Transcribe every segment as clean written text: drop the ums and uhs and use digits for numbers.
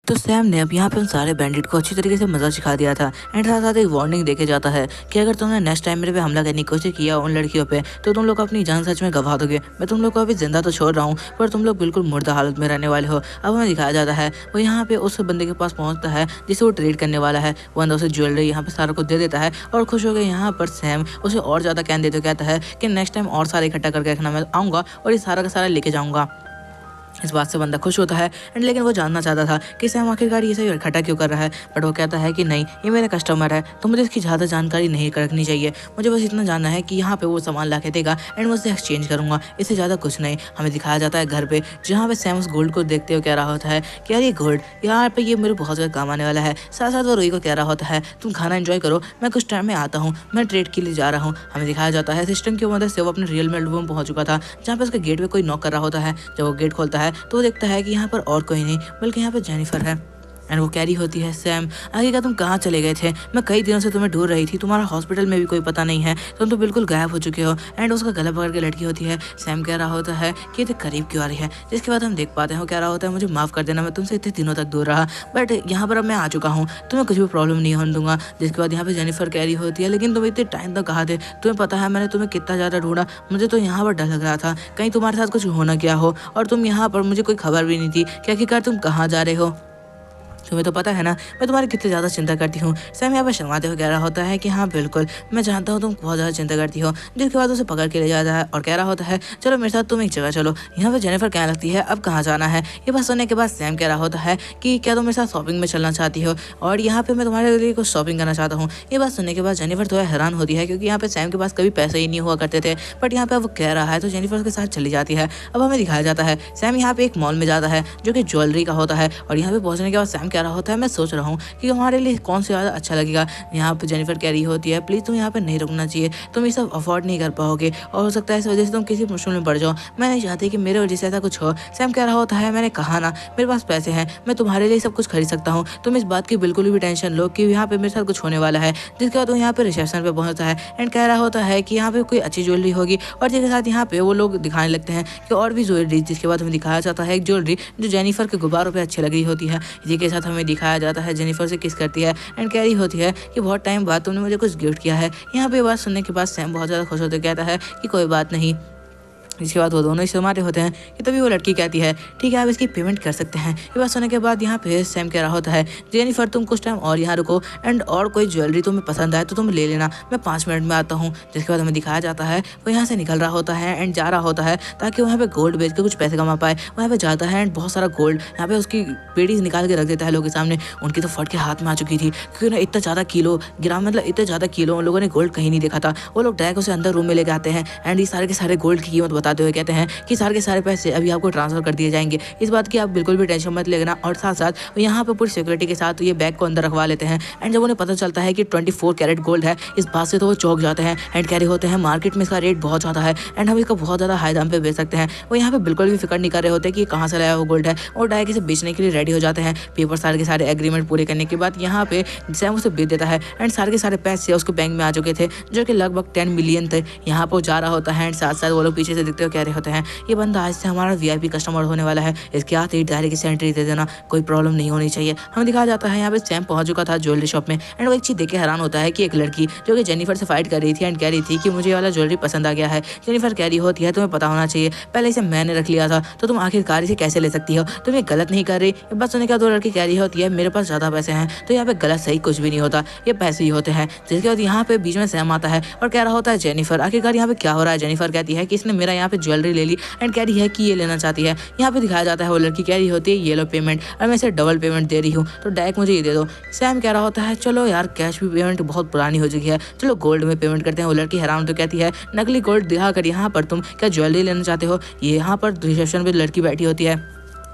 तो सैम ने अब यहाँ पे उन सारे बैंडिट को अच्छी तरीके से मजा सिखा दिया था एंड साथ साथ एक वार्निंग देके जाता है कि अगर तुमने नेक्स्ट टाइम मेरे पे हमला करने की कोशिश किया उन लड़कियों पे तो तुम लोग अपनी जान सच में गवा दोगे। मैं तुम लोग को अभी जिंदा तो छोड़ रहा हूँ पर तुम लोग बिल्कुल मुर्दा हालत में रहने वाले हो। अब हमें दिखाया जाता है वो यहाँ पे उस बंदे के पास पहुंचता है जिसे वो ट्रेड करने वाला है। वो अंदर से ज्वेलरी यहाँ पे सारा कुछ दे देता है और खुश हो गए। यहाँ पर सैम उसे और ज्यादा कहन देते कहता है कि नेक्स्ट टाइम और सारे इकट्ठा करके रखना, मैं आऊंगा और ये सारा का सारा लेके जाऊंगा। इस बात से बंदा खुश होता है एंड लेकिन वो जानना चाहता था कि सैम आखिरकार ये सब इकट्ठा क्यों कर रहा है। बट वो कहता है कि नहीं, ये मेरा कस्टमर है तो मुझे इसकी ज़्यादा जानकारी नहीं रखनी चाहिए। मुझे बस इतना जानना है कि यहाँ पे वो सामान ला के देगा एंड मैं उससे एक्सचेंज करूँगा, इससे ज़्यादा कुछ नहीं। हमें दिखाया जाता है घर पे जहाँ पे सैम उस गोल्ड को देखते हुए कह रहा होता है कि यार ये गोल्ड यहाँ पे ये मेरे बहुत ज़्यादा काम आने वाला है। साथ साथ वो रोई को कह रहा होता है तुम खाना एंजॉय करो, मैं कुछ टाइम में आता हूँ, मैं ट्रेड के लिए जा रहा हूँ। हमें दिखाया जाता है सिस्टम की मदद से वो अपने रियल वर्ल्ड में पहुंच चुका था जहाँ पे उसके गेट पे कोई नॉक कर रहा होता है। जब वो गेट खोलता है तो वो देखता है कि यहाँ पर और कोई नहीं बल्कि यहाँ पर जेनिफर है एंड वो कह रही होती है सैम आखिरकार तुम कहाँ चले गए थे, मैं कई दिनों से तुम्हें ढूंढ रही थी, तुम्हारा हॉस्पिटल में भी कोई पता नहीं है, तुम तो बिल्कुल गायब हो चुके हो। एंड उसका गला पकड़ के लड़की होती है। सैम कह रहा होता है कि ये करीब क्यों आ रही है, जिसके बाद हम देख पाते हैं वो कह रहा होता है मुझे माफ़ कर देना, मैं तुमसे इतने दिनों तक दूर रहा बट यहाँ पर अब मैं आ चुका हूँ, तुम्हें कुछ भी प्रॉब्लम नहीं होने दूंगा। जिसके बाद यहाँ पे जेनिफर कह रही होती है लेकिन तुम इतने टाइम तक कहाँ थे, तुम्हें पता है मैंने तुम्हें कितना ज़्यादा ढूंढा, मुझे तो यहाँ पर डर लग रहा था कहीं तुम्हारे साथ कुछ होना क्या हो और तुम यहाँ पर मुझे कोई खबर भी नहीं थी कि आखिरकार तुम कहाँ जा रहे हो। तुम्हें तो पता है ना मैं तुम्हारी कितनी ज़्यादा चिंता करती हूँ। सैम यहाँ पर शर्माते हुए कह रहा होता है कि हाँ बिल्कुल मैं जानता हूँ तुम बहुत ज़्यादा चिंता करती हो। जिसके बाद उसे पकड़ के ले जाता है और कह रहा होता है चलो मेरे साथ तुम एक जगह चलो। यहाँ पर जेनिफर कहने लगती है अब कहाँ जाना है। ये बात सुनने के बाद सैम कह रहा होता है कि क्या तुम मेरे साथ शॉपिंग में चलना चाहती हो और यहाँ पे मैं तुम्हारे लिए कुछ शॉपिंग करना चाहता हूँ। ये बात सुनने के बाद जेनिफर थोड़ा हैरान होती है क्योंकि यहाँ पे सैम के पास कभी पैसे ही नहीं हुआ करते थे बट यहाँ पे वो कह रहा है तो जेनिफर उसके साथ चली जाती है। अब हमें दिखाया जाता है सैम यहाँ पे एक मॉल में जाता है जो कि ज्वेलरी का होता है और यहाँ पे पहुंचने के बाद सैम कह रहा होता है मैं सोच रहा हूँ कि हमारे लिए कौन से ज़्यादा अच्छा लगेगा। यहाँ पे जेनिफर कह रही होती है प्लीज़ तुम यहाँ पे नहीं रुकना चाहिए, तुम ये सब अफोर्ड नहीं कर पाओगे और हो सकता है इस वजह से तुम किसी मुश्किल में पड़ जाओ, मैं नहीं चाहती कि मेरे वजह से ऐसा कुछ हो। सैम कह रहा होता है मैंने कहा ना मेरे पास पैसे हैं, मैं तुम्हारे लिए सब कुछ खरीद सकता हूँ, तुम इस बात की बिल्कुल भी टेंशन लो कि यहाँ पे मेरे साथ कुछ होने वाला है। जिसके बाद वो यहाँ पे रिसेप्शन पे पहुँचता है एंड कह रहा होता है कि यहाँ पे कोई अच्छी ज्वेलरी होगी और जिसके साथ यहाँ पे वो लोग दिखाने लगते हैं कि और भी ज्वेलरी। जिसके बाद हमें दिखाया जाता है एक ज्वेलरी जो जेनिफर के गुब्बारों पे अच्छी लग रही होती है। इसी के साथ हमें दिखाया जाता है जेनिफर से किस करती है एंड कह रही होती है कि बहुत टाइम बाद तुमने मुझे कुछ गिफ्ट किया है। यहाँ पे बात सुनने के बाद सैम बहुत ज़्यादा खुश होते कहता है कि कोई बात नहीं। इसके बाद वो दोनों ही शर्माते होते हैं कि तभी वो लड़की कहती है ठीक है आप इसकी पेमेंट कर सकते हैं। ये बात सुनने के बाद यहाँ पे सैम कह रहा होता है जेनिफर तुम कुछ टाइम और यहाँ रुको एंड और कोई ज्वेलरी तुम्हें पसंद आए तो तुम ले लेना, मैं 5 मिनट में आता हूँ। जिसके बाद हमें दिखाया जाता है वो यहाँ से निकल रहा होता है एंड जा रहा होता है ताकि वहाँ पे गोल्ड बेच के कुछ पैसे कमा पाए। वहाँ पे जाता है एंड बहुत सारा गोल्ड यहाँ पे उसकी पेड़ी निकाल के रख देता है लोगों के सामने। उनकी तो फट के हाथ में आ चुकी थी क्योंकि ना इतना ज़्यादा किलो ग्राम मतलब इतने ज़्यादा किलो उन लोगों ने गोल्ड कहीं नहीं देखा था। वो लोग डायरेक्ट उसे अंदर रूम में लेके आते हैं एंड ये सारे के सारे गोल्ड की कीमत बताते हुए कहते हैं कि सारे के सारे पैसे अभी आपको ट्रांसफर कर दिए जाएंगे, इस बात की आप बिल्कुल भी टेंशन मत लेना। और साथ साथ यहाँ पे पूरी सिक्योरिटी के साथ ये बैग को अंदर रखवा लेते हैं एंड जब उन्हें पता चलता है कि 24 कैरेट गोल्ड है इस बात से तो वो चौंक जाते हैं एंड कह रहे होते हैं मार्केट में इसका रेट बहुत ज़्यादा है एंड हम इसका बहुत ज़्यादा हाई दाम पे बेच सकते हैं। वो यहाँ पे बिल्कुल भी फिक्र नहीं कर रहे होते कि कहाँ से लाया वो गोल्ड है और डायरेक्ट इसे बेचने के लिए रेडी हो जाते हैं। पेपर सारे के सारे एग्रीमेंट पूरे करने के बाद यहाँ पे सैम उसे बेच देता है एंड सारे के सारे पैसे उसके बैंक में आ चुके थे जो कि लगभग 10 मिलियन थे। यहाँ पर जा रहा होता है एंड साथ साथ वो लोग पीछे से देखते हुए कह रहे होते हैं ये बंदा आज से हमारा VIP कस्टमर होने वाला है, इसके हाथ ही डायरेक्ट से एंट्री दे देना, कोई प्रॉब्लम नहीं होनी चाहिए। हमें दिखाया जाता है यहाँ पे सैम पहुंच चुका था ज्वेलरी शॉप में एंड वो एक चीज देख के हैरान होता है कि एक लड़की जो कि जेनिफर से फाइट कर रही थी एंड कह रही थी कि मुझे ये वाला ज्वेलरी पसंद आ गया है। जेनिफर कह रही होती है तुम्हें पता होना चाहिए पहले इसे मैंने रख लिया था तो तुम आखिरकार इसे कैसे ले सकती हो, तुम ये गलत नहीं कर रही। बस सुनने के बाद वो लड़की कह रही होती है मेरे पास ज़्यादा पैसे हैं तो यहाँ पे गलत सही कुछ भी नहीं होता, ये पैसे ही होते हैं। जिसके बाद यहाँ पे बीच में सैम आता है और कह रहा होता है जेनिफर आखिरकार यहाँ पे क्या हो रहा है। जेनिफर कहती है कि इसने मेरा यहाँ पे ज्वेलरी ले ली एंड कह रही है कि ये लेना चाहती है। यहाँ पे दिखाया जाता है वो लड़की कह रही होती है ये लो पेमेंट और मैं इसे डबल पेमेंट दे रही हूँ तो डायरेक्ट मुझे ये दे दो। सैम कह रहा होता है चलो यार कैश भी पेमेंट बहुत पुरानी हो चुकी है, चलो गोल्ड में पेमेंट करते हैं। वो लड़की हैरान तो कहती है नकली गोल्ड दिखा कर यहाँ पर तुम क्या ज्वेलरी लेना चाहते हो। ये यहाँ पर रिसेप्शन पे लड़की बैठी होती है,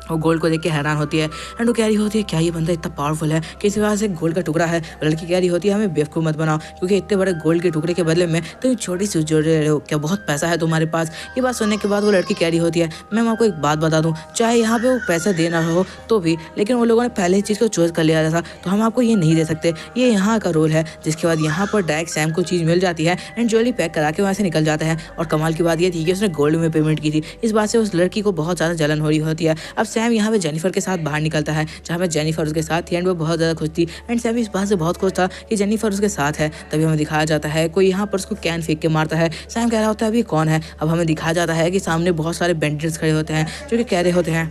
वो गोल्ड को देख के हैरान होती है एंड वो कह रही होती है क्या ये बंदा इतना पावरफुल है कि इसी वजह से गोल्ड का टुकड़ा है। लड़की कह रही होती है हमें बेवकूफ़ मत बनाओ क्योंकि इतने बड़े गोल्ड के टुकड़े के बदले में तुम छोटी सी ज्वेलरी ले रहे हो, क्या बहुत पैसा है तुम्हारे पास। ये बात सुनने के बाद वो लड़की कह रही होती है मैम आपको एक बात बता दूं, चाहे यहाँ पे वो पैसा देना हो तो भी लेकिन वो लोगों ने पहले ही चीज़ को चूज कर लिया था तो हम आपको ये नहीं दे सकते, ये यहाँ का रोल है। जिसके बाद यहाँ पर डायरेक्ट सैम को चीज़ मिल जाती है एंड ज्वेलरी पैक करा के वहाँ से निकल जाता है। और कमाल की बात ये थी कि उसने गोल्ड में पेमेंट की थी, इस बात से उस लड़की को बहुत ज़्यादा जलन हो रही होती है। अब सैम यहाँ पे जेनिफर के साथ बाहर निकलता है, जहाँ पे जेनिफर उसके साथ थी एंड वो बहुत ज़्यादा खुश थी एंड सैम इस बात से बहुत खुश था कि जेनिफर उसके साथ है। तभी हमें दिखाया जाता है कोई यहाँ पर उसको कैन फेंक के मारता है। सैम कह रहा होता है अभी कौन है। अब हमें दिखाया जाता है कि सामने बहुत सारे बैंडिट्स खड़े होते हैं जो कि कह रहे होते हैं,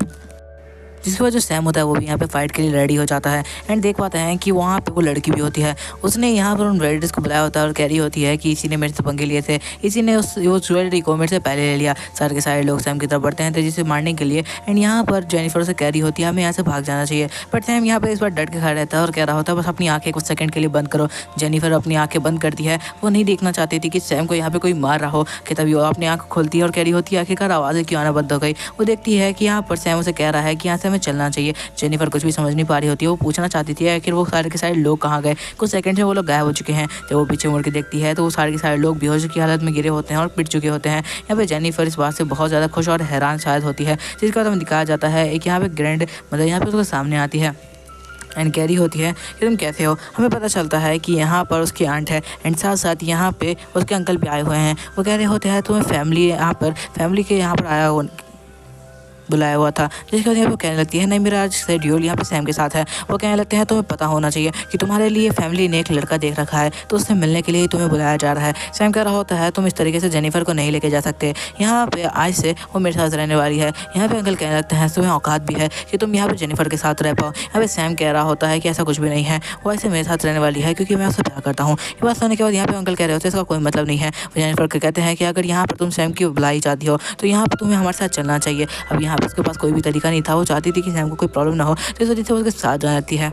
जिसकी वजह सैम होता है वो भी यहाँ पे फाइट के लिए रेडी हो जाता है एंड देख पाते हैं कि वहाँ पे वो लड़की भी होती है। उसने यहाँ पर उन रेडिट्स को बुलाया होता है और कह रही होती है कि इसी ने मेरे से पंगे लिए थे, इसी ने उस ज्वेलरी को मेरे से पहले ले लिया। सारे के सारे लोग सैम की तरफ बढ़ते हैं तेजी से मारने के लिए एंड यहाँ पर जेनिफर से कह रही होती है हमें यहाँ से भाग जाना चाहिए, बट सैम यहाँ पर इस बार डट के खड़ा रहता है और कह रहा होता है बस अपनी आँखें कुछ सेकंड के लिए बंद करो। जेनिफर अपनी आँखें बंद करती है, वो नहीं देखना चाहती थी कि सैम को यहाँ पे कोई मार रहा हो कि तभी वो अपनी आँख खोलती है और कह रही होती है आखिरकार आवाज़ें क्यों आना बंद हो गई। वो देखती है कि यहाँ पर सैम उसे कह रहा है कि यहाँ से हमें चलना चाहिए। जेनिफर कुछ भी समझ नहीं पा रही होती है, वो पूछना चाहती थी आखिर वो सारे के सारे लोग कहाँ गए। कुछ सेकंड में वो लोग गायब हो चुके हैं। जब वो पीछे मुड़ के देखती है तो वो सारे के सारे लोग बेहोश की हालत में गिरे होते हैं और पिट चुके होते हैं। यहाँ पे जेनिफर इस बात से बहुत ज़्यादा खुश और हैरान शायद होती है, जिसके बाद हमें दिखाया जाता है एक यहाँ पे ग्रैंड मतलब यहाँ पे उसके सामने आती है एंड कह रही होती है कि तुम कैसे हो। हमें पता चलता है कि यहाँ पर उसकी आंट है एंड साथ साथ यहाँ पे उसके अंकल भी आए हुए हैं। वो कह रहे होते हैं तुम्हें फैमिली यहाँ पर फैमिली के यहाँ पर आया हो बुलाया हुआ था, जिसके बाद यहाँ पे कहने लगती है नहीं मेरा आज शेड्यूल यहाँ पे सैम के साथ है। वो कहने लगते हैं तुम्हें पता होना चाहिए कि तुम्हारे लिए फैमिली ने एक लड़का देख रखा है तो उससे मिलने के लिए ही तुम्हें बुलाया जा रहा है। सैम कह रहा होता है तुम इस तरीके से जेनिफर को नहीं लेके जा सकते, यहाँ पे आज से वो मेरे साथ रहने वाली है। यहाँ पे अंकल कहने लगते हैं तुम्हें औकात भी है कि तुम यहाँ पे जेनिफर के साथ रह पाओ। यहाँ पे सैम कह रहा होता है कि ऐसा कुछ भी नहीं है, वो ऐसे मेरे साथ रहने वाली है क्योंकि मैं उससे प्यार करता हूँ। ये बात सुनने के बाद यहाँ पे अंकल कह रहे होते हैं इसका कोई मतलब नहीं है। वो जेनिफर को कहते हैं कि अगर यहाँ पर तुम सैम की बुलाई चाहती हो तो यहाँ पर तुम्हें हमारे साथ चलना चाहिए। अब यहाँ पर उसके पास कोई भी तरीका नहीं था, वो चाहती थी कि सैम को कोई प्रॉब्लम ना हो तो इस वजह से उसके साथ जाती है।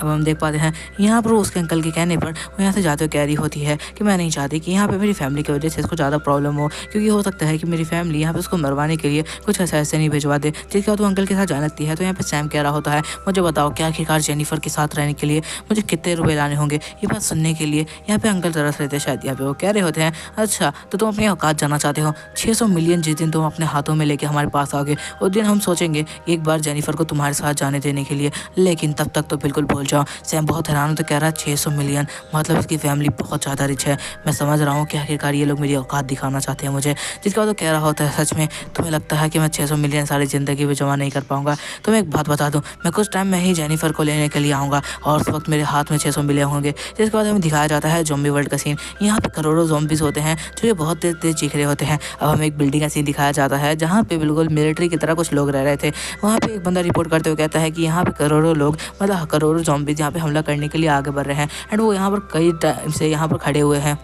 अब हम देख पाते हैं यहाँ पर उसके अंकल के कहने पर वो यहाँ से जाते हुए कह रही होती है कि मैं नहीं चाहती कि यहाँ पे मेरी फैमिली की वजह से इसको ज़्यादा प्रॉब्लम हो, क्योंकि हो सकता है कि मेरी फैमिली यहाँ पे उसको मरवाने के लिए कुछ ऐसे नहीं भिजवा दे। जिसके बाद वो अंकल के साथ जाने लगती है तो यहाँ पे सैम कह रहा होता है मुझे बताओ क्या आखिरकार जेनिफर के साथ रहने के लिए मुझे कितने रुपये लाने होंगे। ये बात सुनने के लिए यहाँ पे अंकल तरस रहे थे शायद। यहाँ पे वो कह रहे होते हैं अच्छा तो तुम अपनी औकात जाना चाहते हो, 600 मिलियन जिस दिन तुम अपने हाथों में लेके हमारे पास आओगे उस दिन हम सोचेंगे एक बार जेनिफर को तुम्हारे साथ जाने देने के लिए, लेकिन तब तक तो बिल्कुल भूल जाओ। सैम बहुत हैरान तो कह रहा है 600 मिलियन मतलब इसकी फैमिली बहुत ज़्यादा रिच है। मैं समझ रहा हूँ कि आखिरकार ये लोग मेरी औकात दिखाना चाहते हैं मुझे। जिसके बाद वो कह रहा होता है सच में तुम्हें लगता है कि मैं 600 मिलियन सारी ज़िंदगी में जमा नहीं कर पाऊंगा। तो मैं एक बात बता दूँ, मैं कुछ टाइम में ही जेनिफर को लेने के लिए आऊँगा और उस वक्त मेरे हाथ में 600 मिलियन होंगे। जिसके बाद हमें दिखाया जाता है ज़ॉम्बी वर्ल्ड का सीन। यहाँ पे करोड़ों ज़ॉम्बीज़ होते हैं जो ये बहुत तेज तेज चीख रहे होते हैं। अब हमें एक बिल्डिंग का सीन दिखाया जाता है जहाँ पे बिल्कुल मिलिट्री की तरह कुछ लोग रह रहे थे। वहाँ पे एक बंदा रिपोर्ट करते हुए कहता है कि यहाँ पे करोड़ों लोग मतलब करोड़ों ज़ॉम्बीज़ यहाँ पे हमला करने के लिए आगे बढ़ रहे हैं एंड वो यहाँ पर कई टाइम से यहाँ पर खड़े हुए हैं।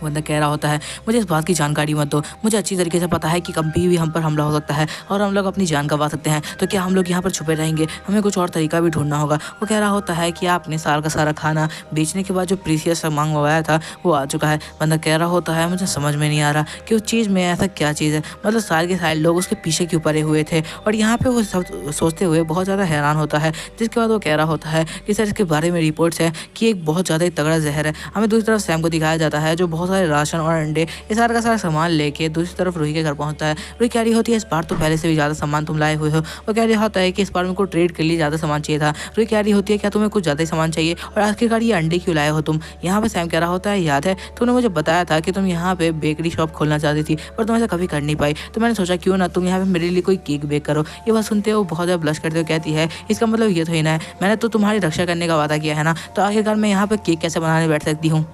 बंदा कह रहा होता है मुझे इस बात की जानकारी मत दो, मुझे अच्छी तरीके से पता है कि कभी भी हम पर हमला हो सकता है और हम लोग अपनी जान गंवा सकते हैं, तो क्या हम लोग यहाँ पर छुपे रहेंगे, हमें कुछ और तरीका भी ढूंढना होगा। वो कह रहा होता है कि आपने साल का सारा खाना बेचने के बाद जो प्रीसियस सामान मंगवाया था वो आ चुका है। बंदा कह रहा होता है मुझे समझ में नहीं आ रहा कि उस चीज़ में ऐसा क्या चीज़ है, मतलब सारे के सारे लोग उसके पीछे क्यों पड़े हुए थे। और यहाँ पर वो सब सोचते हुए बहुत ज़्यादा हैरान होता है। जिसके बाद वो कह रहा होता है कि सर इसके बारे में रिपोर्ट्स है कि एक बहुत ज़्यादा तगड़ा जहर है। हमें दूसरी तरफ सैम को दिखाया जाता है जो बहुत सारे राशन और अंडे ये सारा का सारा सामान लेके दूसरी तरफ रूही के घर पहुंचता है। रूही कह रही होती है इस बार तो पहले से भी ज़्यादा सामान तुम लाए हुए हो। वो कह रहा होता है कि इस बार मेरे को ट्रेड के लिए ज़्यादा सामान चाहिए था। रूही कह रही होती है क्या तुम्हें कुछ ज़्यादा ही सामान चाहिए और आखिरकार ये अंडे क्यों लाए हो तुम। यहाँ पे सैम कह रहा होता है याद है तूने मुझे बताया था कि तुम यहाँ पे बेकरी शॉप खोलना चाहती थी पर तुम ऐसा कभी कर नहीं पाई, तो मैंने सोचा क्यों ना तुम यहाँ पे मेरे लिए कोई केक बेक करो। ये बात सुनते हो बहुत ज़्यादा ब्लश करते हुए कहती है इसका मतलब ये तो ही ना है, मैंने तो तुम्हारी रक्षा करने का वादा किया है ना, तो आखिरकार मैं यहाँ पर केक कैसे बनाने बैठ सकती हूँ।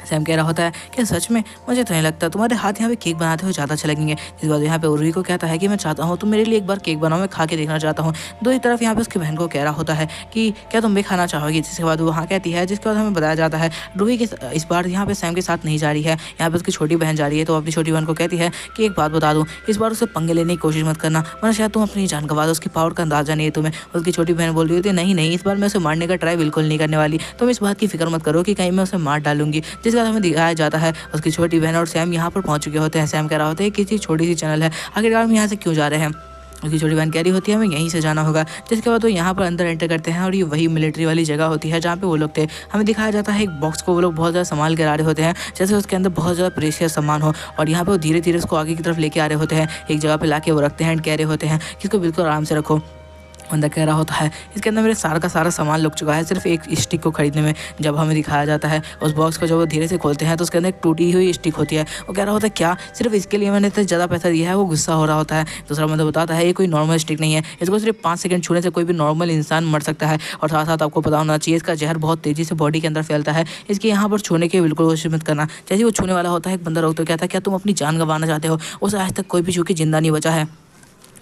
सैम कह रहा होता है कि सच में मुझे तो नहीं लगता तुम्हारे हाथ यहाँ पे केक बनाते हुए ज़्यादा अच्छे लगेंगे। जिस बात यहाँ पे रूही को कहता है कि मैं चाहता हूँ तुम मेरे लिए एक बार केक बनाओ, मैं खा के देखना चाहता हूँ। दूसरी तरफ यहाँ पे उसकी बहन को कह रहा होता है कि क्या तुम भी खाना चाहोगी। जिसके बाद वो हाँ कहती है। जिसके बाद हमें बताया जाता है रूही के इस बार यहाँ पे सैम के साथ नहीं जा रही है, यहाँ पे उसकी छोटी बहन जा रही है। तो अपनी छोटी बहन को कहती है कि एक बात बता दूँ, इस बार उससे पंगे लेने की कोशिश मत करना वरना शायद तुम अपनी जान गंवा दो, उसकी पावर का अंदाजा नहीं है तुम्हें। उसकी छोटी बहन बोल रही होती है नहीं इस बार मैं उसे मारने का ट्राई बिल्कुल नहीं करने वाली, तुम इस बात की फिक्र मत करो कि कहीं मैं उसे मार डालूंगी। जिसके बाद हमें दिखाया जाता है उसकी छोटी बहन और सैम यहाँ पर पहुंच चुके होते हैं। सैम कह रहा होता है किसी छोटी सी चैनल है, आखिरकार हम यहाँ से क्यों जा रहे हैं। उसकी छोटी बहन कह रही होती है हमें यहीं से जाना होगा। जिसके बाद वो यहाँ पर अंदर एंटर करते हैं और ये वही मिलिट्री वाली जगह होती है जहाँ पे वो लोग थे। हमें दिखाया जाता है एक बॉक्स को वो लोग बहुत ज़्यादा संभाल के आ रहे होते हैं जैसे उसके अंदर बहुत ज़्यादा प्रेशियस सामान हो, और यहाँ पे वो धीरे धीरे उसको आगे की तरफ लेके आ रहे होते हैं। एक जगह पे लाके वो रखते हैं एंड कह रहे होते हैं कि इसको बिल्कुल आराम से रखो। बंदा कह रहा होता है इसके अंदर मेरे सारा का सारा सामान लुक चुका है सिर्फ एक स्टिक को खरीदने में। जब हमें दिखाया जाता है उस बॉक्स को, जब वो धीरे से खोलते हैं तो उसके अंदर एक टूटी हुई स्टिक होती है। वो कह रहा होता है क्या सिर्फ इसके लिए मैंने इतना ज़्यादा पैसा दिया है। वो गुस्सा हो रहा होता है। दूसरा बंदा बताता है ये कोई नॉर्मल स्टिक नहीं है, इसको सिर्फ 5 सेकंड छूने से कोई भी नॉर्मल इंसान मर सकता है। और साथ साथ आपको पता होना चाहिए इसका जहर बहुत तेज़ी से बॉडी के अंदर फैलता है, इसके यहाँ पर छूने की बिल्कुल कोशिश मत करना। जैसे वो छूने वाला होता है एक बंदा रोकते कहता है क्या तुम अपनी जान गंवाना चाहते हो। उसे आज तक कोई भी छू के जिंदा नहीं बचा है।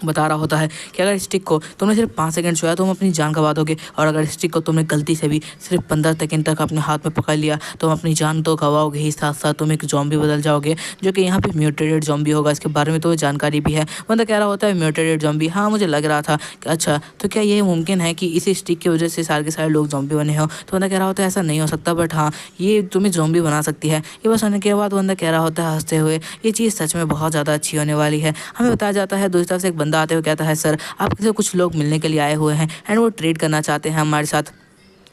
बता रहा होता है कि अगर स्टिक को तुमने सिर्फ 5 सेकंड छुआ तुम अपनी जान गंवा दोगे, और अगर स्टिक को तुमने गलती से भी सिर्फ 15 सेकंड तक अपने हाथ में पकड़ लिया तुम अपनी जान तो गंवाओगे ही, साथ साथ तुम एक जॉम्बी बदल जाओगे जो कि यहाँ पे म्यूटेटेड जॉम्बी होगा। इसके बारे में तो जानकारी भी है। बंदा कह रहा होता है म्यूटेटेड जॉम्बी, हाँ मुझे लग रहा था कि अच्छा तो क्या ये मुमकिन है कि इसी स्टिक की वजह से सारे के सारे लोग जॉम्बी बने हो। तो बंदा कह रहा होता है ऐसा नहीं हो सकता, बट हाँ ये तुम्हें जॉम्बी बना सकती है। ये बस होने के बाद बंदा कह रहा होता है हंसते हुए ये चीज़ सच में बहुत ज़्यादा अच्छी होने वाली है। हमें बताया जाता है दूसरी तरफ से एक बंदा आते हुए कहता है सर आपके से कुछ लोग मिलने के लिए आए हुए हैं एंड वो ट्रेड करना चाहते हैं हमारे साथ।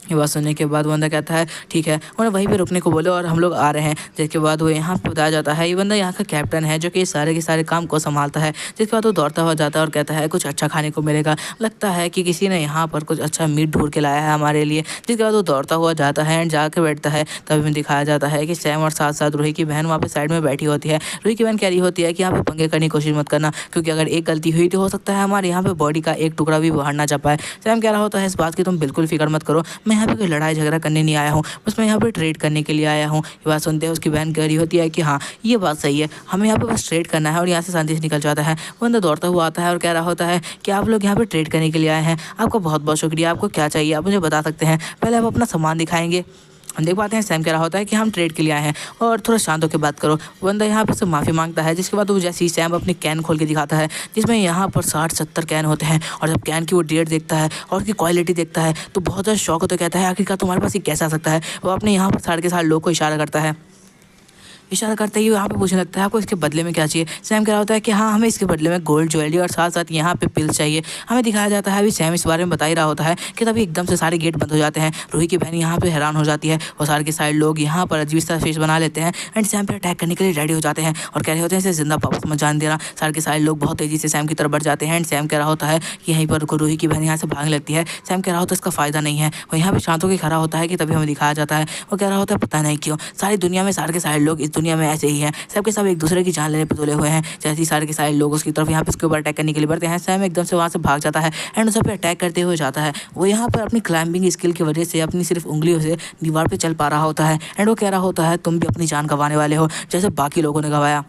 ये बात सुनने के बाद बंदा कहता है ठीक है, उन्हें वहीं पे रुकने को बोले और हम लोग आ रहे हैं। जिसके बाद वो यहाँ पे बताया जाता है ये बंदा यहाँ का कैप्टन है जो कि सारे के सारे काम को संभालता है। जिसके बाद वो दौड़ता हुआ जाता है और कहता है कुछ अच्छा खाने को मिलेगा, लगता है कि किसी ने यहाँ पर कुछ अच्छा मीट ढूंढ के लाया है हमारे लिए। जिसके बाद वो दौड़ता हुआ जाता है एंड जाकर बैठता है। तभी में दिखाया जाता है कि सैम और साथ साथ रूही की बहन वहाँ पे साइड में बैठी होती है। रूही की बहन कह रही होती है कि यहाँ पे पंगे करने की कोशिश मत करना, क्योंकि अगर एक गलती हुई तो हो सकता है हमारे यहाँ पे बॉडी का एक टुकड़ा भी बाहर ना जा पाए। सैम कह रहा होता है इस बात की तुम बिल्कुल फिक्र मत करो, मैं यहाँ पे कोई लड़ाई झगड़ा करने नहीं आया हूँ, बस मैं यहाँ पे ट्रेड करने के लिए आया हूँ। ये बात सुनते हैं उसकी बहन कह रही होती है कि हाँ ये बात सही है, हमें यहाँ पे बस ट्रेड करना है और यहाँ से शांति से निकल जाता है। वो अंदर दौड़ता हुआ आता है और कह रहा होता है कि आप लोग यहाँ पे ट्रेड करने के लिए आए हैं, आपका बहुत बहुत शुक्रिया, आपको क्या चाहिए आप मुझे बता सकते हैं, पहले आप अपना सामान दिखाएंगे। हम देख पाते हैं सैम कह रहा होता है कि हम ट्रेड के लिए आए हैं और थोड़ा शांत होकर बात करो। वो बंदा यहाँ पर से माफ़ी मांगता है। जिसके बाद वो जैसे ही सैम अपनी कैन खोल के दिखाता है जिसमें यहाँ पर 60-70 कैन होते हैं, और जब कैन की वो डेट देखता है और उसकी क्वालिटी देखता है तो बहुत ज़्यादा शौक होता है। कहता है आखिरकार तुम्हारे पास ये कैसा आ सकता है। वो अपने यहाँ पर सारे के सारे लोग को इशारा करता है। इशारा करते ही यहाँ पे पूछने लगता है आपको इसके बदले में क्या चाहिए। सैम कह रहा होता है कि हाँ हमें इसके बदले में गोल्ड ज्वेलरी और साथ साथ यहाँ पे पिल्स चाहिए। हमें दिखाया जाता है अभी सैम इस बारे में बता ही रहा होता है कि तभी एकदम से सारे गेट बंद हो जाते हैं। रूही की बहन यहाँ पे हैरान हो जाती है और सारे के सारे लोग यहाँ पर अजीब सा फेस बना लेते हैं एंड सैम पे अटैक करने के लिए रेडी हो जाते हैं और कह रहे होते हैं इसे जिंदा वापस मत जान देना। सारे के सारे लोग बहुत तेजी से सैम की तरफ बढ़ जाते हैं एंड सैम कह रहा होता है कि यहीं पर रूही की बहन यहाँ से भागने लगती है। सैम कह रहा होता है इसका फायदा नहीं है। वो यहाँ पे शांत होकर खड़ा होता है कि तभी हमें दिखाया जाता है वो कह रहा होता है पता नहीं क्यों सारी दुनिया में सारे के सारे लोग इस दुनिया में ऐसे ही हैं, सबके सब एक दूसरे की जान लेने पे तुले हुए हैं। जैसे ही सारे के सारे लोग उसकी तरफ यहाँ पे उसके ऊपर अटैक करने के लिए बढ़ते हैं, सैम एकदम से वहाँ से भाग जाता है एंड उस पर अटैक करते हुए जाता है। वो यहाँ पर अपनी क्लाइंबिंग स्किल की वजह से अपनी सिर्फ उंगलियों से दीवार पे चल पा रहा होता है एंड वो कह रहा होता है तुम भी अपनी जान गंवाने वाले हो जैसे बाकी लोगों ने गंवाया।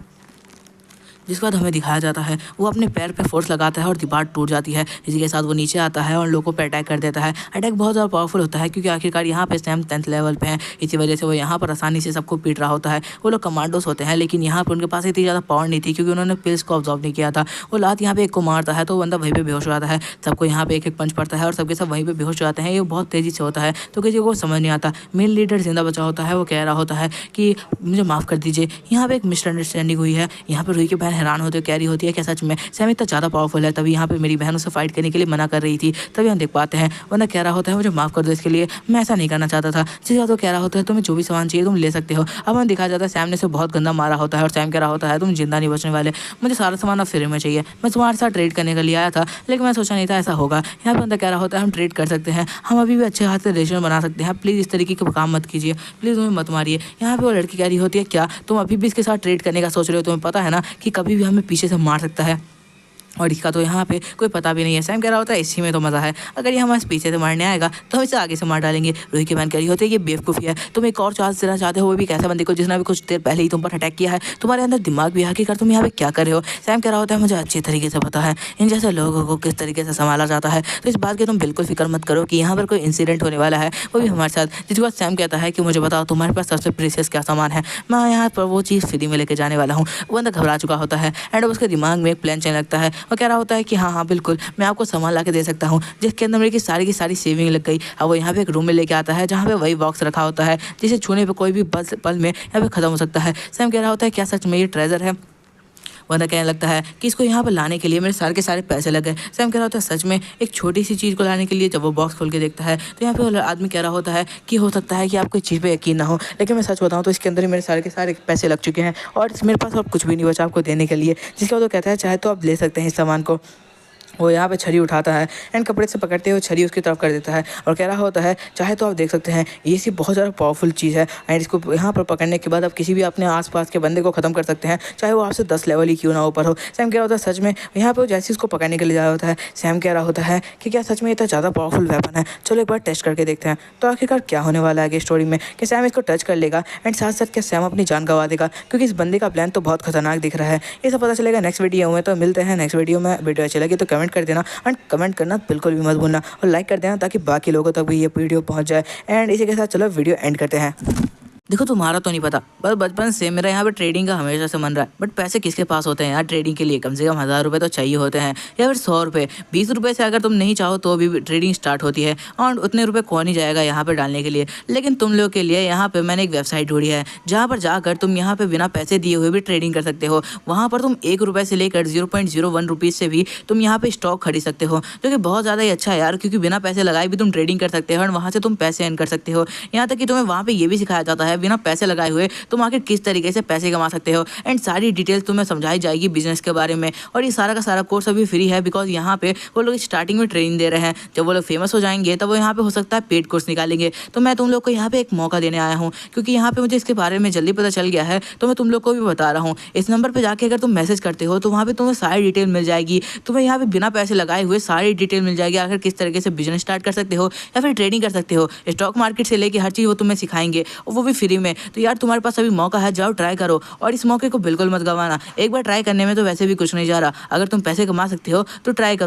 जिसके बाद हमें दिखाया जाता है वो अपने पैर पे फोर्स लगाता है और दीवार टूट जाती है। इसी के साथ वो नीचे आता है और लोगों पे अटैक कर देता है। अटैक बहुत ज़्यादा पावरफुल होता है क्योंकि आखिरकार यहाँ पे सैम 10th लेवल पे है, इसी वजह से वो यहाँ पर आसानी से सबको पीट रहा होता है। वो लोग कमांडोस होते हैं लेकिन यहाँ पर उनके पास इतनी ज़्यादा पावर नहीं थी क्योंकि उन्होंने पिल्स को ऑब्जॉर्व नहीं किया था। वो लात यहाँ पे एक को मारता है तो बंदा वहीं पर बेहोश हो जाता है। सबको यहाँ पे एक एक पंच पड़ता है और सबके सब वहीं पर बेहोश हो जाते हैं। ये बहुत तेज़ी से होता है तो किसी को समझ नहीं आता। मेन लीडर जिंदा बचा होता है, वो कह रहा होता है कि मुझे माफ़ कर दीजिए, यहाँ पे एक मिसअंडरस्टैंडिंग हुई है। यहाँ पर रूही की बहन हैरान होते कह रही होती है कि सच में सैम इतना ज़्यादा पावरफुल है, तभी यहाँ पे मेरी बहन उसे फाइट करने के लिए मना कर रही थी। तभी हम देख पाते हैं वरना कह रहा होता है मुझे माफ़ कर दो इसके लिए, मैं ऐसा नहीं करना चाहता था। जिसके बाद वो कह रहा होता है तुम्हें जो भी सामान चाहिए तुम ले सकते हो। अब हमें दिखाया जाता है सैम ने उसे बहुत गंदा मारा होता है और सैम कह रहा होता है तुम जिंदा नहीं बचने वाले, मुझे सारा सामान अब फ्री में चाहिए। मैं तुम्हारे साथ ट्रेड करने के लिए आया था लेकिन मैं सोचा नहीं था ऐसा होगा। यहाँ पर बंदा कह रहा होता है हम ट्रेड कर सकते हैं, हम अभी भी अच्छे हाथ से रिलेशन बना सकते हैं, प्लीज़ इस तरीके के काम मत कीजिए, प्लीज़ तुम्हें मत मारिए। यहाँ पे वो लड़की कह रही होती है क्या तुम अभी भी इसके साथ ट्रेड करने का सोच रहे हो, तुम्हें पता है ना कि कभी भी हमें पीछे से मार सकता है और इसका तो यहाँ पे कोई पता भी नहीं है। सैम कह रहा होता है इसी में तो मज़ा है, अगर ये हमारे पीछे से मारने आएगा तो हम इसे आगे से मार डालेंगे। रूही की बहन कह रही होती है ये बेवकूफ़ी है, तुम एक और चांस देना चाहते हो वो भी कैसे बंदे को जिसने अभी कुछ देर पहले ही तुम पर अटैक किया है, तुम्हारे अंदर दिमाग भी है आखिरकार तुम यहाँ पे क्या कर रहे हो। सैम कह रहा होता है मुझे अच्छी तरीके से पता है इन जैसे लोगों को किस तरीके से संभाला जाता है, तो इस बात की तुम बिल्कुल फिक्र मत करो कि यहाँ पर कोई इंसिडेंट होने वाला है वो भी हमारे साथ। जिसके बाद सैम कहता है कि मुझे बताओ तुम्हारे पास सबसे प्रीशियस क्या सामान है, मैं यहाँ पर वो चीज़ फ्री में लेके जाने वाला हूँ। वो बंदा घबरा चुका होता है एंड उसके दिमाग में एक प्लान चलने लगता है। वो कह रहा होता है कि हाँ बिल्कुल मैं आपको सामान ला के दे सकता हूँ, जिसके अंदर मेरी सारी की सारी सेविंग लग गई। अब वो यहाँ पे एक रूम में लेके आता है जहाँ पे वही बॉक्स रखा होता है जिसे छूने पे कोई भी पल में यहाँ पे खत्म हो सकता है। सैम कह रहा होता है क्या सच में ये ट्रेजर है। वरना कहने लगता है कि इसको यहाँ पर लाने के लिए मेरे सारे के सारे पैसे लग गए। सैम कह रहा होता है सच में एक छोटी सी चीज़ को लाने के लिए। जब वो बॉक्स खोल के देखता है तो यहाँ पे आदमी कह रहा होता है कि हो सकता है कि आपको इस चीज़ पे यकीन ना हो, लेकिन मैं सच बताऊँ तो इसके अंदर ही मेरे सारे के सारे पैसे लग चुके हैं और मेरे पास अब कुछ भी नहीं बचा आपको देने के लिए। जिसके बाद वो कहता है चाहे तो आप ले सकते हैं इस सामान को। वो यहाँ पे छड़ी उठाता है एंड कपड़े से पकड़ते हुए छड़ी उसकी तरफ कर देता है और कह रहा होता है चाहे तो आप देख सकते हैं ये सी बहुत ज़्यादा पावरफुल चीज़ है एंड इसको यहाँ पर पकड़ने के बाद आप किसी भी अपने आसपास के बंदे को ख़त्म कर सकते हैं, चाहे वो आपसे 10 लेवल ही क्यों ना ऊपर हो। सैम कह रहा होता है सच में। यहाँ पे वो जैसे उसको पकड़ने के लिए जा रहा होता है, सैम कह रहा होता है कि क्या सच में इतना ज़्यादा पावरफुल वेपन है, चलो एक बार टेस्ट करके देखते हैं। तो आखिरकार क्या होने वाला है आगे स्टोरी में कि सैम इसको टच कर लेगा एंड साथ साथ क्या सैम अपनी जान गंवा देगा, क्योंकि इस बंदे का प्लान तो बहुत खतरनाक दिख रहा है। ये सब पता चलेगा नेक्स्ट वीडियो में। तो मिलते हैं नेक्स्ट वीडियो में। वीडियो अच्छी लगी तो कमेंट कर देना एंड कमेंट करना बिल्कुल भी मत भूलना और लाइक कर देना ताकि बाकी लोगों तक भी ये वीडियो पहुंच जाए। एंड इसी के साथ चलो वीडियो एंड करते हैं। देखो तुम्हारा तो नहीं पता, बस बचपन से मेरा यहाँ पे ट्रेडिंग का हमेशा से मन रहा है, बट पैसे किसके पास होते हैं यार ट्रेडिंग के लिए? कम से कम 1000 रुपये तो चाहिए होते हैं या फिर 100 रुपये। 20 रुपये से अगर तुम नहीं चाहो तो भी ट्रेडिंग स्टार्ट होती है और उतने रुपये कौन ही जाएगा यहाँ पे डालने के लिए। लेकिन तुम लोग के लिए यहाँ पे मैंने एक वेबसाइट ढूंढी है जहाँ पर जाकर तुम यहाँ पे बिना पैसे दिए हुए भी ट्रेडिंग कर सकते हो। वहाँ पर तुम 1 रुपये से लेकर 0.01 रुपीज़ से भी तुम यहाँ पे स्टॉक खरीद सकते हो, जो कि बहुत ज़्यादा ही अच्छा है यार, क्योंकि बिना पैसे लगाए भी तुम ट्रेडिंग कर सकते हो और वहाँ से तुम पैसे अर्न कर सकते हो। यहाँ तक कि तुम्हें वहाँ पे ये भी सिखाया जाता है बिना पैसे लगाए हुए तुम आखिर किस तरीके से पैसे कमा सकते हो एंड सारी डिटेल्स तुम्हें समझाई जाएगी बिजनेस के बारे में। और ये सारा का सारा कोर्स अभी फ्री है बिकॉज यहाँ पे वो लोग स्टार्टिंग में ट्रेनिंग दे रहे हैं। जब वो लोग फेमस हो जाएंगे तब वो यहाँ पे हो सकता है पेड कोर्स निकालेंगे। तो मैं तुम लोग को यहाँ पे एक मौका देने आया हूँ, क्योंकि यहाँ पे मुझे इसके बारे में जल्दी पता चल गया है तो मैं तुम लोग को भी बता रहा हूँ। इस नंबर पर जाके अगर तुम मैसेज करते हो तो वहाँ पे तुम्हें सारी डिटेल मिल जाएगी। तुम्हें यहाँ पे बिना पैसे लगाए हुए सारी डिटेल मिल जाएगी, आखिर किस तरीके से बिजनेस स्टार्ट कर सकते हो या फिर ट्रेडिंग कर सकते हो। स्टॉक मार्केट से लेके हर चीज़ वो तुम्हें सिखाएंगे और वो भी फ्री में। तो यार तुम्हारे पास अभी मौका है, जाओ ट्राई करो और इस मौके को बिल्कुल मत गंवाना। एक बार ट्राई करने में तो वैसे भी कुछ नहीं जा रहा, अगर तुम पैसे कमा सकते हो तो ट्राई करो।